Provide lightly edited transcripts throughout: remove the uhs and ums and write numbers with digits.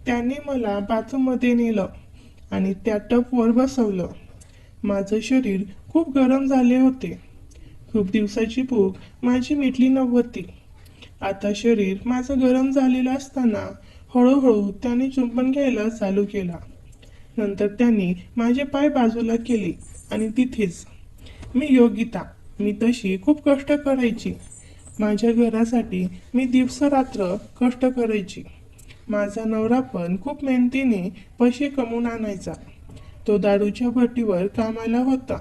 त्याने मला बाथरूममध्ये नेलं आणि त्या टपवर बसवलं. माझं शरीर खूप गरम झाले होते. खूप दिवसाची भूक माझी मिटली नव्हती. आता शरीर माझं गरम झालेलं असताना हळूहळू त्याने चुंबन घ्यायला चालू केला. नंतर त्यांनी माझे पाय बाजूला केले आणि तिथेच मी योगिता, मी तशी खूप कष्ट करायची. माझ्या घरासाठी मी दिवसरात्र कष्ट करायची. माझा नवरा पण खूप मेहनतीने पैसे कमवून आणायचा. तो दारूच्या भट्टीवर कामाला होता.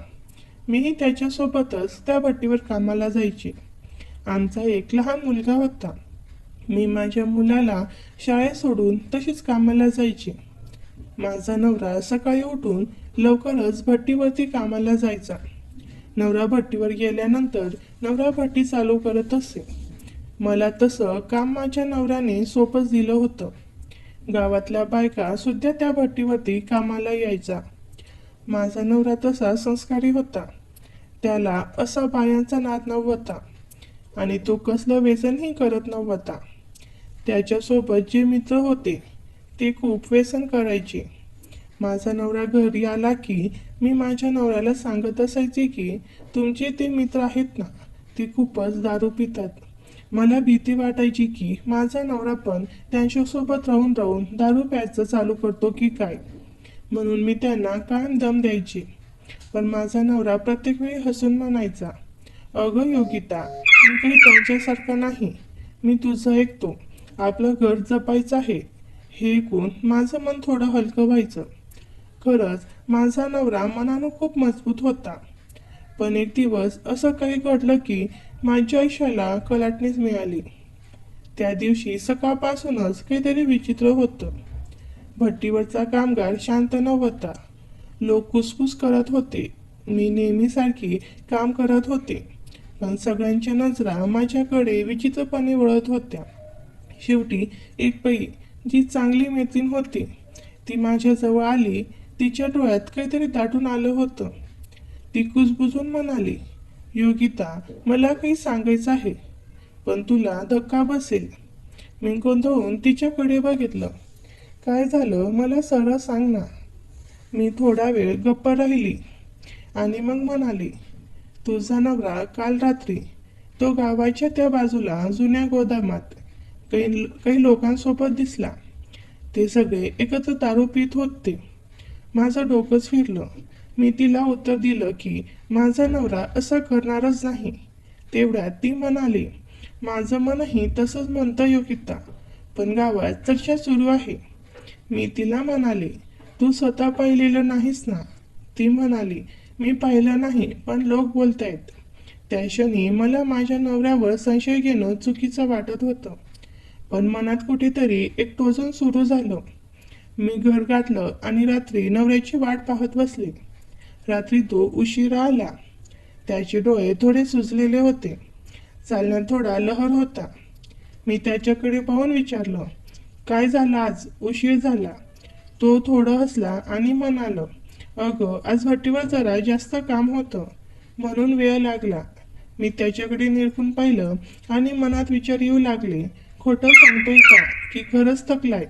मीही त्याच्यासोबतच त्या भट्टीवर कामाला जायचे. आमचा एक लहान मुलगा होता. मी माझ्या मुलाला शाळेत सोडून तशीच कामाला जायचे. माझा नवरा सकाळी उठून लवकरच भट्टीवरती कामाला जायचा. नवरा भट्टीवर गेल्यानंतर नवरा भट्टी चालू करत असे. मला तसं काम माझ्या नवऱ्याने सोपंच दिलं होतं. गावातल्या बायका सुद्धा त्या भट्टीवरती कामाला यायचा. माझा नवरा तसा संस्कारी होता. त्याला असा बायांचा नाद नव्हता आणि तो कसलं व्यसनही करत नव्हता. त्याच्यासोबत जे मित्र होते ते खूप व्यसन करायचे. माझा नवरा घरी आला की मी माझ्या नवऱ्याला सांगत असायचे की तुमचे ते मित्र आहेत ना, ते खूपच दारू पितात. मला भीती वाटायची की माझा नवरा पण त्यांच्यासोबत राहून राहून दारू प्यायचं चालू करतो की काय, म्हणून मी त्यांना कायम दम द्यायचे. पण माझा नवरा प्रत्येक वेळी हसून म्हणायचा, अगं योगिता, मी काही त्यांच्यासारखा नाही, मी तुझं ऐकतो, आपलं घर जपायचं आहे. हे ऐकून माझं मन थोडं हलकं व्हायचं. खरंच माझा नवरा मनानं खूप मजबूत होता. पण एक दिवस असं काही घडलं की माझ्या आयुष्याला कलाटणीच मिळाली. त्या दिवशी सकाळपासूनच काहीतरी विचित्र होतं. भट्टीवरचा कामगार शांत नव्हता. लोक कुसकुस करत होते. मी नेहमीसारखी काम करत होते, पण सगळ्यांच्या नजरा माझ्याकडे विचित्रपणे वळत होत्या. शेवटी एक बाई, जी चांगली मैत्रीण होती, ती माझ्याजवळ आली. तिच्या डोळ्यात काहीतरी दाटून आलं होतं. ती कुजबुजून म्हणाली, योगिता, मला काही सांगायचं आहे, पण तुला धक्का बसेल. मी गोंधळून तिच्याकडे बघितलं. काय झालं, मला सरळ सांग ना. मी थोडा वेळ गप्प राहिली आणि मग म्हणाली, तुझा नवरा काल रात्री तो गावाच्या त्या बाजूला जुन्या गोदामात काही लोकांसोबत दिसला. ते सगळे एकत्र दारू पित होते. माझं डोकंच फिरलं. मी तिला उत्तर दिलं की माझा नवरा असं करणारच नाही. तेवढ्यात ती म्हणाली, माझं मनही तसंच म्हणतं योगिता, पण गावात चर्चा सुरू आहे. मी तिला म्हणाले, तू स्वतः पाहिलेलं नाहीस ना. ती म्हणाली, मी पाहिलं नाही, पण लोक बोलतायत. त्या क्षणी मला माझ्या नवऱ्यावर संशय घेणं चुकीचं वाटत होतं. पण मनात कुठेतरी एक टोचन सुरू झालं. मी घर गाठलं आणि रात्री नवऱ्याची वाट पाहत बसले. रात्री तो उशिरा आला. त्याचे डोळे थोडे सुजलेले होते. चालण्यात थोडा लहर होता. मी त्याच्याकडे पाहून विचारलं, काय झालं आज, उशीर झाला. तो थोडं हसला आणि म्हणाला, अगं, आज भट्टीवर जरा जास्त काम होतं, म्हणून वेळ लागला. मी त्याच्याकडे निरखून पाहिलं आणि मनात विचार येऊ लागले, खोटं सांगतोय का की खरंच थकलाय.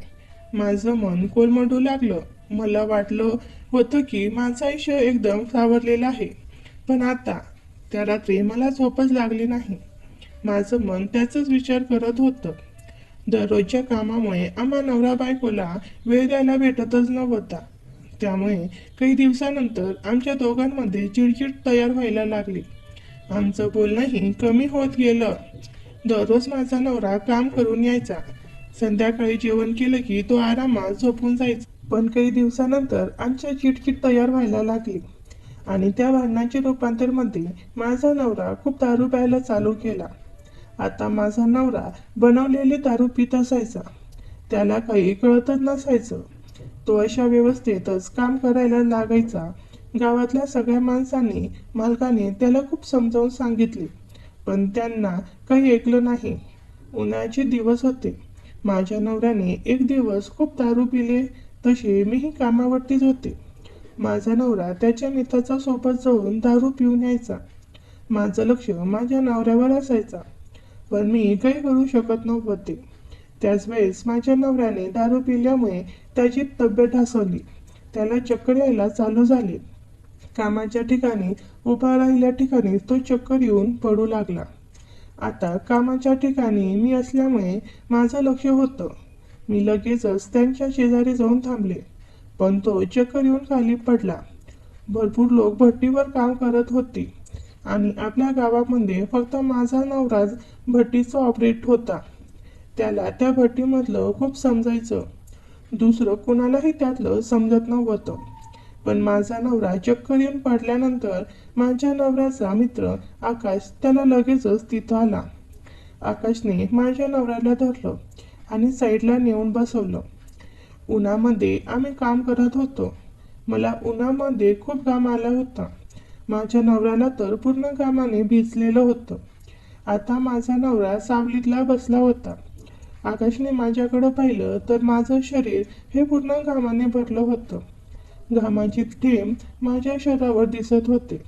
माझं मन कोलमडू लागलं. मला वाटलं होतं की माझं आयुष्य एकदम सावरलेलं आहे, पण आता त्या रात्री मला झोपच लागली नाही. माझं मन त्याचाच विचार करत होतं. दररोजच्या कामामुळे आम्हा नवरा बायकोला वेळ द्यायला भेटतच नव्हता. त्यामुळे काही दिवसानंतर आमच्या दोघांमध्ये चिडचिड तयार व्हायला लागली. आमचं बोलणंही कमी होत गेलं. दररोज माझा नवरा काम करून यायचा. संध्याकाळी जेवण केलं की तो आरामात झोपून जायचा. पण काही दिवसानंतर आमच्या चिडचिड तयार व्हायला लागली आणि त्या भांडणाच्या रूपांतरमध्ये माझा नवरा खूप दारू प्यायला चालू केला. आता माझा नवरा बनवलेले दारू पित असायचा. त्याला काही कळतच नसायचं. तो अशा व्यवस्थेतच काम करायला लागायचा. गावातल्या सगळ्या माणसांनी, मालकाने त्याला खूप समजावून सांगितले, पण त्यांना काही ऐकलं नाही. उन्हाळ्याचे दिवस होते. माझ्या नवऱ्याने एक दिवस खूप दारू पिले. तसे मीही कामावरतीच होते. माझा नवरा त्याच्या मित्राच्या सोबत जाऊन दारू पिऊन यायचा. माझं लक्ष माझ्या नवऱ्यावर असायचा, पण मी काही करू शकत नव्हते. त्याच वेळेस माझ्या नवऱ्याने दारू पिल्यामुळे त्याची तब्येत ढासळली. त्याला चक्कर यायला चालू झाली. कामाच्या ठिकाणी उभा राहिल्या ठिकाणी तो चक्कर येऊन पडू लागला. आता कामाच्या ठिकाणी मी असल्यामुळे माझं लक्ष होतं. मी लगेचच त्यांच्या शेजारी जाऊन थांबले, पण तो चक्कर येऊन खाली पडला. भरपूर लोक भट्टीवर काम करत होते आणि आपल्या गावामध्ये फक्त माझा नवराच भट्टीचा ऑपरेट होता. त्याला त्या भट्टीमधलं खूप समजायचं. दुसरं कोणालाही त्यातलं समजत नव्हतं. पण माझा नवरा चक्कर येऊन पडल्यानंतर माझ्या नवऱ्याचा मित्र आकाश त्याला लगेचच तिथं आला. आकाशने माझ्या नवऱ्याला धरलं आणि साईडला नेऊन बसवलं. उन्हामध्ये आम्ही काम करत होतो. मला उन्हामध्ये खूप घाम आला होता. माझ्या नवऱ्याला तर पूर्ण घामाने भिजलेलं होतं. आता माझा नवरा सावलीतला बसला होता. आकाशने माझ्याकडं पाहिलं तर माझं शरीर हे पूर्ण घामाने भरलं होतं. घामाचे थेंब माझ्या शरीरावर दिसत होते.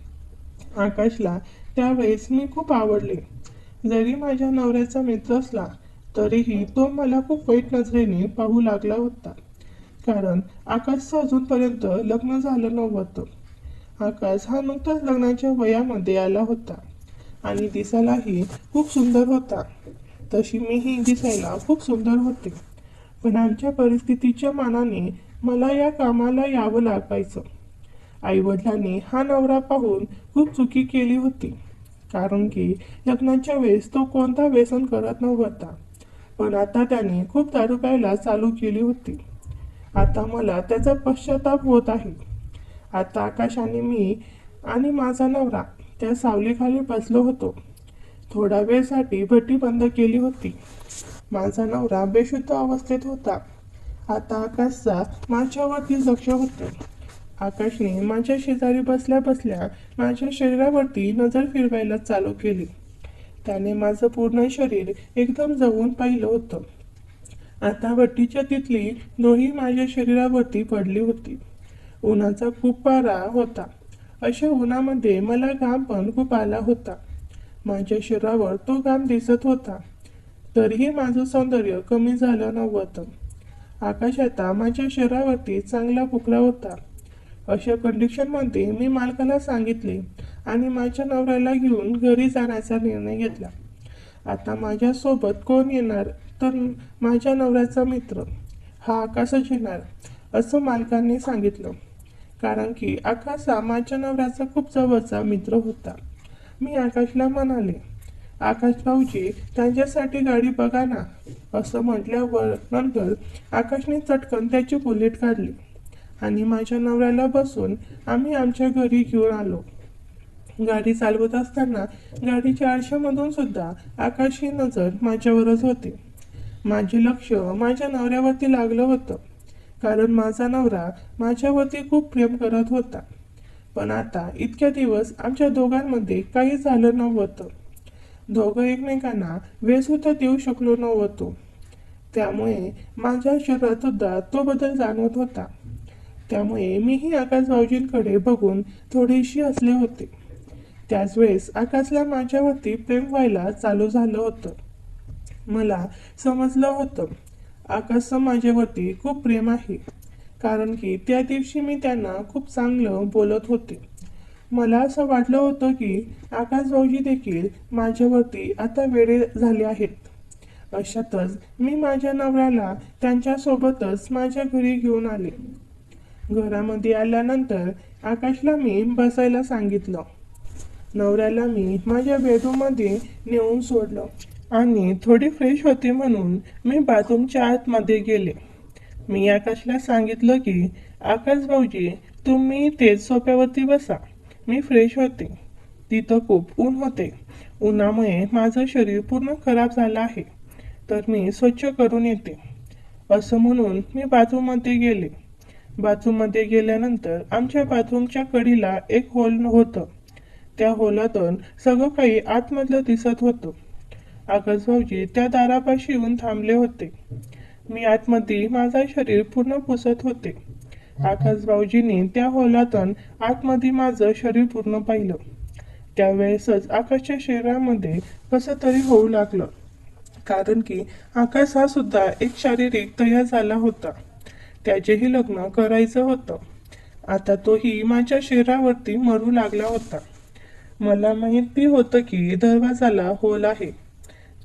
आकाशला त्यावेळेस मी खूप आवडले. जरी माझ्या नवऱ्याचा मित्र असला तरीही तो मला खूप वाईट नजरेने पाहू लागला होता, कारण आकाशचं अजूनपर्यंत लग्न झालं नव्हतं. आकाश हा नुकताच लग्नाच्या वयामध्ये आला होता आणि दिसायलाही खूप सुंदर होता. तशी मीही दिसायला खूप सुंदर होते, पण आमच्या परिस्थितीच्या मानाने मला या कामाला यावं लागायचं. आईवडिलांनी हा नवरा पाहून खूप चुकी केली होती, कारण की लग्नाच्या वेळेस तो कोणता व्यसन करत नव्हता, पण आता त्याने खूप दारू प्यायला चालू केली होती. आता मला त्याचा पश्चाताप होत आहे. आता आकाश आणि मी आणि माझा नवरा त्या सावलीखाली बसलो होतो. थोडा वेळसाठी भट्टी बंद केली होती. माझा नवरा बेशुद्ध अवस्थेत होता. आता आकाशचा माझ्यावरती लक्ष होतं. आकाशने माझ्या शेजारी बसल्या बसल्या माझ्या शरीरावरती नजर फिरवायला चालू केली. त्याने माझं पूर्ण शरीर एकदम जवळून पाहिलं होतं. आता भट्टीच्या तिथली दोही माझ्या शरीरावरती पडली होती. उन्हाचा खूप पारा होता. अशा उन्हामध्ये मला घाम पण खूप आला होता. माझ्या शरीरावर तो घाम दिसत होता, तरीही माझं सौंदर्य कमी झालं नव्हतं. आकाश आता माझ्या शरीरावरती चांगला फुकला होता. अशा कंडिशनमध्ये मी मालकाला सांगितले आणि माझ्या नवऱ्याला घेऊन घरी जाण्याचा निर्णय घेतला. आता माझ्यासोबत कोण येणार तर माझ्या नवऱ्याचा मित्र हा आकाशच येणार, असं मालकाने सांगितलं, कारण की आकाश हा माझ्या नवऱ्याचा खूप जवळचा मित्र होता. मी आकाशला म्हणाले, आकाश भाऊजी त्यांच्यासाठी गाडी बघा ना. असं म्हटल्यावर नंतर आकाशने चटकन त्याची बुलेट काढली आणि माझ्या नवऱ्याला बसून आम्ही आमच्या घरी घेऊन आलो. गाडी चालवत असताना गाडीच्या आरशामधून सुद्धा आकाशची नजर माझ्यावरच होती. माझे लक्ष माझ्या नवऱ्यावरती लागलं होतं, कारण माझा नवरा माझ्यावरती खूप प्रेम करत होता. पण आता इतक्या दिवस आमच्या दोघांमध्ये काही झालं नव्हतं. दोघं एकमेकांना वेळ सुद्धा देऊ शकलो नव्हतो. त्यामुळे माझ्या शरीरात सुद्धा तो बदल जाणवत होता. त्यामुळे मीही आकाश भाऊजींकडे बघून थोडीशी हसले होते. त्याच वेळेस आकाशला माझ्यावरती प्रेम व्हायला चालू झालं होतं. मला समजलं होतं आकाशचं माझ्यावरती खूप प्रेम आहे, कारण की त्या दिवशी मी त्यांना खूप चांगलं बोलत होते. मला असं वाटलं होतं की आकाश भाऊजी देखील माझ्यावरती आता वेडे झाले आहेत. अशातच मी माझ्या नवऱ्याला त्यांच्यासोबतच माझ्या घरी घेऊन आले. घरामध्ये आल्यानंतर आकाशला मी बसायला सांगितलं. नवऱ्याला मी माझ्या बेडरूममध्ये नेऊन सोडलं आणि थोडी फ्रेश होते म्हणून मी बाथरूमच्या आतमध्ये गेले. मी आकाशला सांगितलं की आकाश भाऊजी तुम्ही तेच सोफ्यावरती बसा, मी फ्रेश होते. तिथं खूप ऊन होते. उन्हामुळे माझं शरीर पूर्ण खराब झालं आहे, तर मी स्वच्छ करून येते. असं म्हणून मी बाथरूममध्ये गेले. बाथरूममध्ये गेल्यानंतर आमच्या बाथरूमच्या कडेला एक होल होतं. त्या होलातून सगळं काही आतमधलं दिसत होतं. आकाश भाऊजी त्या दारापाशी येऊन थांबले होते. मी आतमध्ये माझं शरीर पूर्ण पुसत होते. आकाश भाऊजींनी त्या होलातून आतमध्ये माझं शरीर पूर्ण पाहिलं. त्यावेळेसच आकाशच्या शरीरामध्ये कसं तरी होऊ लागलं. कारण की आकाश हा सुद्धा एक शारीरिक तयार झाला होता. त्याचेही लग्न करायचं होतं. आता तोही माझ्या शरीरावरती मरू लागला होता. मला माहिती होतं की दरवाजाला होल आहे,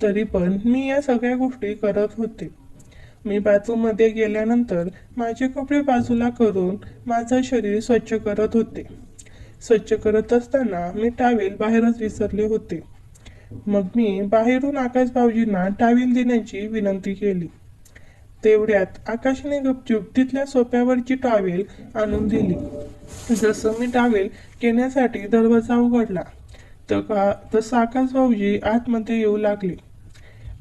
तरी पण मी या सगळ्या गोष्टी करत होते. मी बाथरूममध्ये गेल्यानंतर माझे कपडे बाजूला करून माझं शरीर स्वच्छ करत होते. स्वच्छ करत असताना मी टॉवेल बाहेरच विसरले होते. मग मी बाहेरून आकाश भाऊजींना टॉवेल देण्याची विनंती केली. तेवढ्यात आकाशने गपचूप तिथल्या सोफ्यावरची टॉवेल आणून दिली. जसं मी टॉवेल घेण्यासाठी दरवाजा उघडला तसं आकाश भाऊजी आतमध्ये येऊ लागले.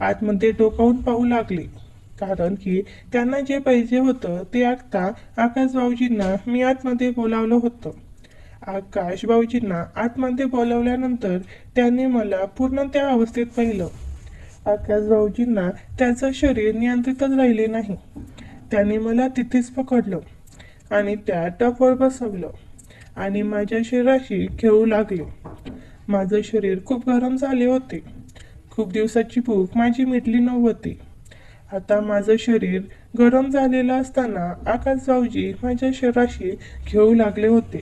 आतमध्ये डोकावून पाहू लागले, कारण की त्यांना जे पाहिजे होतं ते आता आकाश भाऊजींना मी आतमध्ये बोलावलं होतं. आकाश भाऊजींना आतमध्ये बोलावल्यानंतर त्यांनी मला पूर्ण त्या अवस्थेत पाहिलं. आकाश भाऊजींना त्याचं शरीर नियंत्रितच राहिले नाही. त्यांनी मला तिथेच पकडलं आणि त्या टपवर बसवलं आणि माझ्या शरीराशी खेळू लागले. माझं शरीर खूप गरम झाले होते. खूप दिवसाची भूक माझी मिटली नव्हती. आता माझं शरीर गरम झालेलं असताना आकाश भाऊजी माझ्या शरीराशी खेळू लागले होते.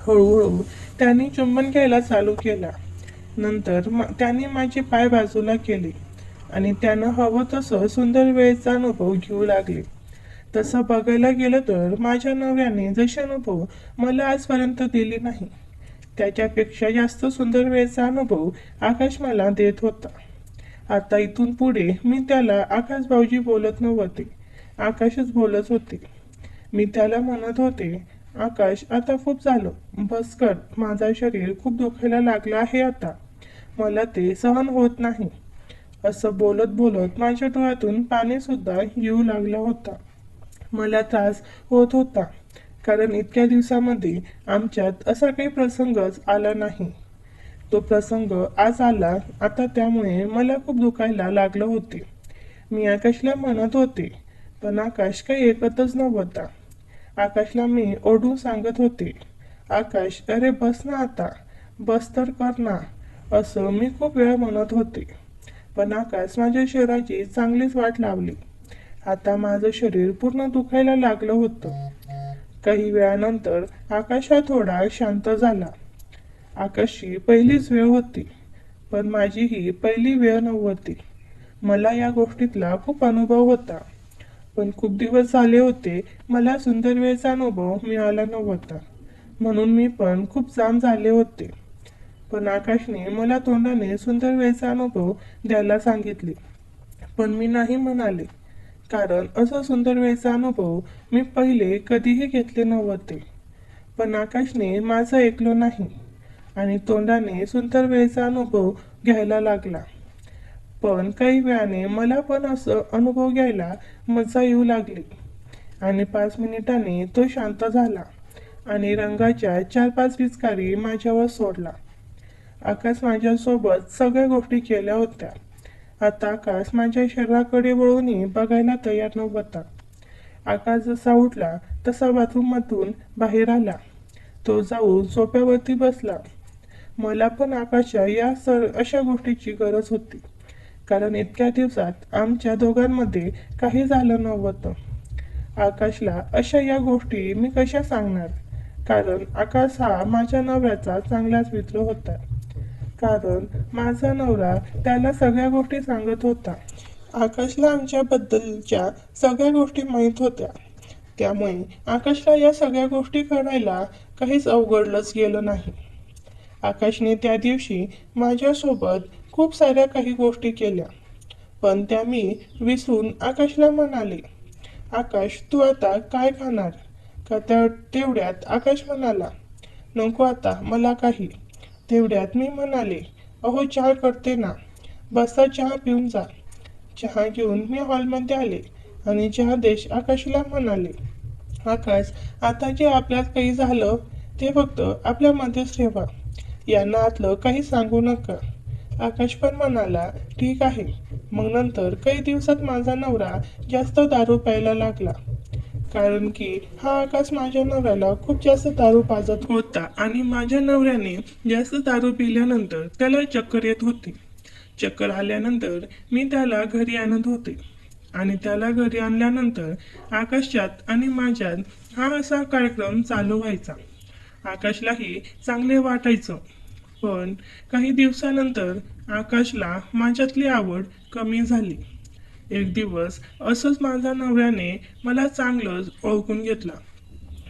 हळूहळू त्यांनी चुंबन घ्यायला चालू केला. नंतर त्यांनी माझे पाय बाजूला केले आणि त्यानं हवं तसं सुंदर वेळेचा अनुभव घेऊ लागले. तसं बघायला गेलं तर माझ्या नवऱ्याने जसे अनुभव मला आजपर्यंत दिले नाही, त्याच्यापेक्षा जास्त सुंदर वेळेचा अनुभव आकाश मला देत होता. आता इथून पुढे मी त्याला आकाश भाऊजी बोलत नव्हते, आकाशच बोलत होते. मी त्याला म्हणत होते, आकाश आता खूप झालं, बस कर, माझं शरीर खूप दुखायला लागलं आहे आता, मला ते सहन होत नाही. असं बोलत बोलत माझ्या डोळ्यातून पाणी सुद्धा येऊ लागला होता. मला त्रास होत होता, कारण इतक्या दिवसामध्ये आमच्यात असा काही प्रसंगच आला नाही. तो प्रसंग आज आला आता, त्यामुळे मला खूप दुखायला लागलं होते. मी आकाशला म्हणत होते, पण आकाश काही ऐकतच नव्हता. आकाशला मी ओढून सांगत होते, आकाश अरे बस ना आता, बस तर कर ना, असं मी खूप वेळा म्हणत होते. पण आकाश माझ्या शरीराची चांगलीच वाट लावली. आता माझं शरीर पूर्ण दुखायला लागलं होतं. काही वेळानंतर आकाश हा थोडा शांत झाला. आकाशची पहिलीच वेळ होती, पण माझी ही पहिली वेळ नव्हती. मला या गोष्टीतला खूप अनुभव होता, पण खूप दिवस झाले होते मला सुंदर वेळेचा अनुभव मिळाला नव्हता, म्हणून मी पण खूप जाम झाले होते. पण आकाशने मला तोंडाने सुंदर वेळेचा अनुभव द्यायला सांगितले, पण मी नाही म्हणाले, कारण असं सुंदर वेळेचा अनुभव मी पहिले कधीही घेतले नव्हते. पण आकाशने माझं ऐकलं नाही आणि तोंडाने सुंदर वेळेचा अनुभव घ्यायला लागला. पण काही वेळाने मला पण असं अनुभव घ्यायला मजा येऊ लागली आणि 5 मिनिटांनी तो शांत झाला आणि रंगाच्या 4-5 पिचकारी माझ्यावर सोडला. आकाश माझ्यासोबत सगळ्या गोष्टी केल्या होत्या. आता आकाश माझ्या शरीराकडे वळूनही बघायला तयार नव्हता. आकाश जसा उठला तसा बाथरूममधून बाहेर आला. तो जाऊन सोफ्यावरती बसला. मला पण आकाशच्या या अशा गोष्टीची गरज होती, कारण इतक्या दिवसात आमच्या दोघांमध्ये काही झालं नव्हतं. आकाशला अशा या गोष्टी मी कशा सांगणार, कारण आकाश हा माझ्या नवऱ्याचा चांगलाच मित्र होता. कारण माझा नवरा त्याला सगळ्या गोष्टी सांगत होता. आकाशला आमच्याबद्दलच्या सगळ्या गोष्टी माहीत होत्या, त्यामुळे आकाशला या सगळ्या गोष्टी करायला काहीच अवघडलंच गेलं नाही. आकाशने त्या दिवशी माझ्यासोबत खूप साऱ्या काही गोष्टी केल्या, पण त्या मी विसरून आकाशला म्हणाले, आकाश तू आता काय खाणार का? तेवढ्यात आकाश म्हणाला, नको आता मला काही. तेवढ्यात मी म्हणाले, अहो चहा करते ना, बसा चहा पिऊन जा. चहा घेऊन मी हॉलमध्ये आले आणि चहा देश आकाशला म्हणाले, आकाश आता जे आपल्यात काही झालं ते फक्त आपल्यामध्येच ठेवा, यांना आतलं काही सांगू नका. आकाश पण म्हणाला, ठीक आहे. मग नंतर काही दिवसात माझा नवरा जास्त दारू प्यायला लागला, कारण की हा आकाश माझ्या नवऱ्याला खूप जास्त दारू पाजत होता आणि माझ्या नवऱ्याने जास्त दारू पिल्यानंतर त्याला चक्कर येत होती. चक्कर आल्यानंतर मी त्याला घरी आणत होते आणि त्याला घरी आणल्यानंतर आकाशात आणि माझ्यात हा असा कार्यक्रम चालू व्हायचा. आकाशलाही चांगले वाटायचं, पण काही दिवसानंतर आकाशला माझ्यातली आवड कमी झाली. एक दिवस असंच माझ्या नवऱ्याने मला चांगलंच ओळखून घेतला.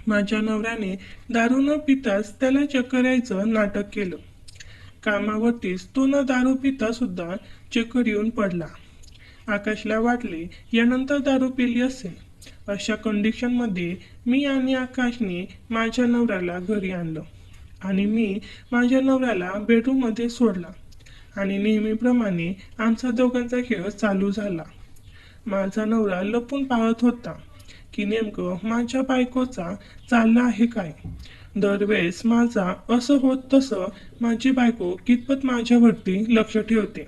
माझ्या नवऱ्याने दारू न पिताच त्याला चक्कर यायचं नाटक केलं. कामावरतीच तो न दारू पिता सुद्धा चक्कर येऊन पडला. आकाशला वाटले यानंतर दारू पिली असेल. अशा कंडिशनमध्ये मी आणि आकाशने माझ्या नवऱ्याला घरी आणलं आणि मी माझ्या नवऱ्याला बेडरूममध्ये सोडला आणि नेहमीप्रमाणे आमचा दोघांचा खेळ चालू झाला. माझा नवरा लपून पाहत होता की नेमकं माझ्या बायकोचा चालला आहे काय. दरवेळेस माझा असं होत तसं माझी बायको कितपत माझ्यावरती लक्ष ठेवते.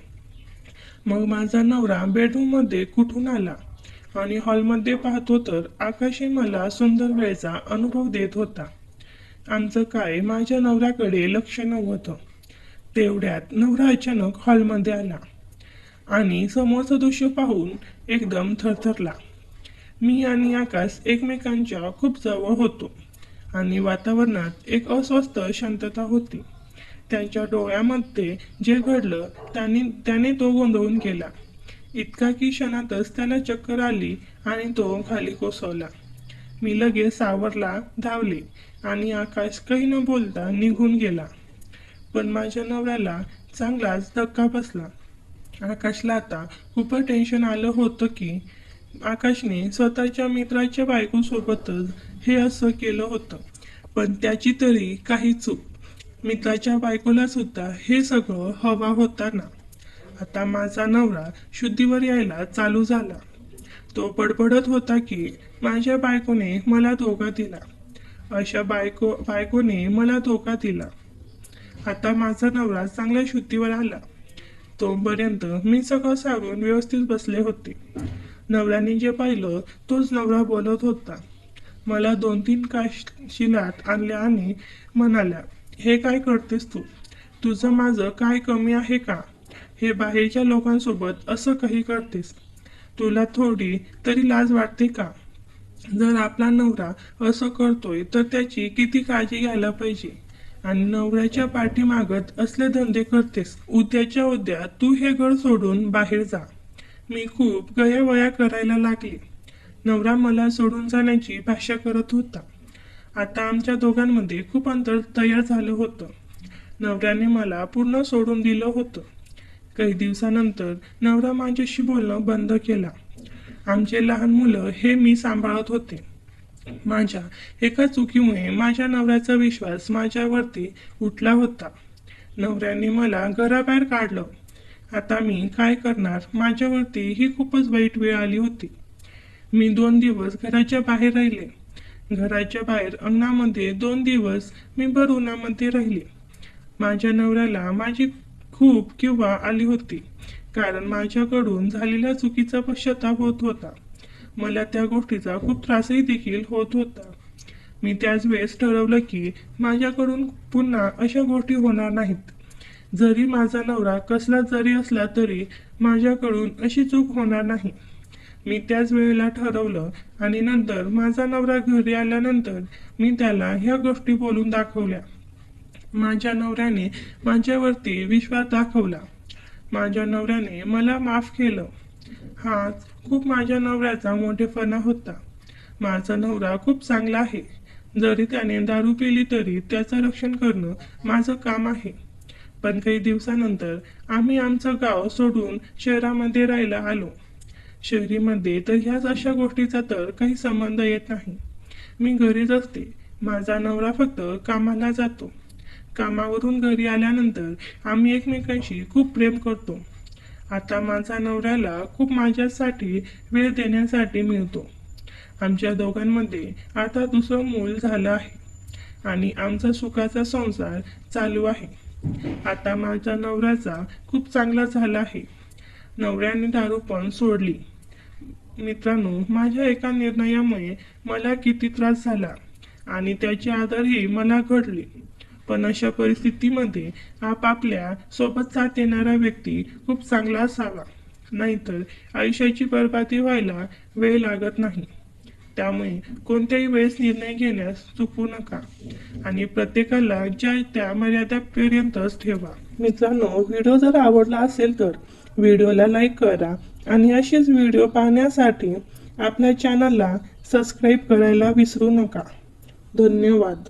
मग माझा नवरा बेडरूममध्ये कुठून आला आणि हॉलमध्ये पाहतो तर आकाशही मला सुंदर वेळेचा अनुभव देत होता. आमचं काय माझ्या नवऱ्याकडे लक्ष नव्हतं. तेवढ्यात नवरा अचानक हॉलमध्ये आला आणि समोरचं दृश्य पाहून एकदम थरथरला. मी आणि आकाश एकमेकांच्या खूप जवळ होतो आणि वातावरणात एक अस्वस्थ शांतता होती. त्यांच्या डोळ्यामध्ये जे घडलं त्याने तो गोंधळून गेला. इतका की क्षणातच त्याला चक्कर आली आणि तो खाली कोसळला. मी लगेच सावरला धावले आणि आकाश काही न बोलता निघून गेला. पण माझ्या नवऱ्याला चांगलाच धक्का बसला. आकाशला आता खूप टेन्शन आलं होतं की आकाशने स्वतःच्या मित्राच्या बायकोसोबतच हे असं केलं होतं. पण त्याची तरी काही चूक. मित्राच्या बायकोला सुद्धा हे सगळं हवा होता ना. आता माझा नवरा शुद्धीवर यायला चालू झाला. तो बडबडत होता की माझ्या बायकोने मला धोका दिला. अशा बायकोने मला धोका दिला. आता माझा नवरा चांगल्या शुद्धीवर आला. तोपर्यंत मी सगळं सांगून व्यवस्थित बसले होते. नवऱ्याने जे पाहिलं तोच नवरा बोलत होता. मला 2-3 काशिलात आणल्या आणि म्हणाल्या, हे काय करतेस तू? तुझं माझं काय कमी आहे का? हे बाहेरच्या लोकांसोबत असं काही करतेस? तुला थोडी तरी लाज वाटते का? जर आपला नवरा असं करतोय तर त्याची किती काळजी घ्यायला पाहिजे. आणि नवऱ्याच्या पाठीमागत असले धंदे करतेस. उद्याच्या उद्या तू हे घर सोडून बाहेर जा. मी खूप गयावया करायला लागले. नवरा मला सोडून जाण्याची भाषा करत होता. आता आमच्या दोघांमध्ये खूप अंतर तयार झालं होतं. नवऱ्याने मला पूर्ण सोडून दिलं होतं. काही दिवसानंतर नवरा माझ्याशी बोलणं बंद केला. आमचे लहान मुलं हे मी सांभाळत होते. माझ्या एका चुकीमुळे माझ्या नवऱ्याचा विश्वास माझ्यावरती उठला होता. नवऱ्याने मला घराबाहेर काढलं. आता मी काय करणार? माझ्यावरती ही खूपच वाईट वेळ आली होती. मी 2 दिवस घराच्या बाहेर राहिले. घराच्या बाहेर अंगणामध्ये 2 दिवस मी भर उन्हामध्ये राहिले. माझ्या नवऱ्याला माझी खूप किंवा आली होती, कारण माझ्याकडून झालेल्या चुकीचा पश्चाताप होत होता. मला त्या गोष्टीचा खूप त्रासही देखील होत होता. मी त्याच वेळेस ठरवलं की माझ्याकडून पुन्हा अशा गोष्टी होणार नाहीत. जरी माझा नवरा कसला जरी असला तरी माझ्याकडून अशी चूक होणार नाही. मी त्याच वेळेला ठरवलं आणि नंतर माझा नवरा घरी आल्यानंतर मी त्याला ह्या गोष्टी बोलून दाखवल्या. माझ्या नवऱ्याने माझ्यावरती विश्वास दाखवला. माझ्या नवऱ्याने मला माफ केलं. हाच खूप माझ्या नवऱ्याचा मोठेपणा होता. माझा नवरा खूप चांगला आहे. जरी त्याने दारू पिली तरी त्याचं रक्षण करणं माझं काम आहे. पण काही दिवसानंतर आम्ही आमचं गाव सोडून शहरामध्ये राहायला आलो. शहरीमध्ये तर ह्याच अशा गोष्टीचा तर काही संबंध येत नाही. मी घरीच असते. माझा नवरा फक्त कामाला जातो. कामावरून घरी आल्यानंतर आम्ही एकमेकांशी खूप प्रेम करतो. आता माझा नवऱ्याला खूप माझ्यासाठी वेळ देण्यासाठी मिळतो. आमच्या दोघांमध्ये आता दुसरं मूल झालं आहे आणि आमचा सुखाचा संसार चालू आहे. आता माझ्या नवऱ्याचा खूप चांगला झाला आहे. नवऱ्याने दारू पण सोडली. मित्रांनो, माझ्या एका निर्णयामुळे मला किती त्रास झाला आणि त्याची आदरही मला घडली. पण अशा परिस्थितीमध्ये आपापल्या सोबत साथ देणारा व्यक्ती खूप चांगला असावा, नाहीतर आयुष्याची बरबादी व्हायला वेळ लागत नाही. त्यामुळे कोणत्याही वेळेस निर्णय घेण्यास चुकू नका आणि प्रत्येकाला ज्या त्या मर्यादेपर्यंतच ठेवा. मित्रांनो, व्हिडिओ जर आवडला असेल तर व्हिडिओला लाईक करा आणि असेच व्हिडिओ पाहण्यासाठी आपल्या चॅनलला सबस्क्राईब करायला विसरू नका. धन्यवाद.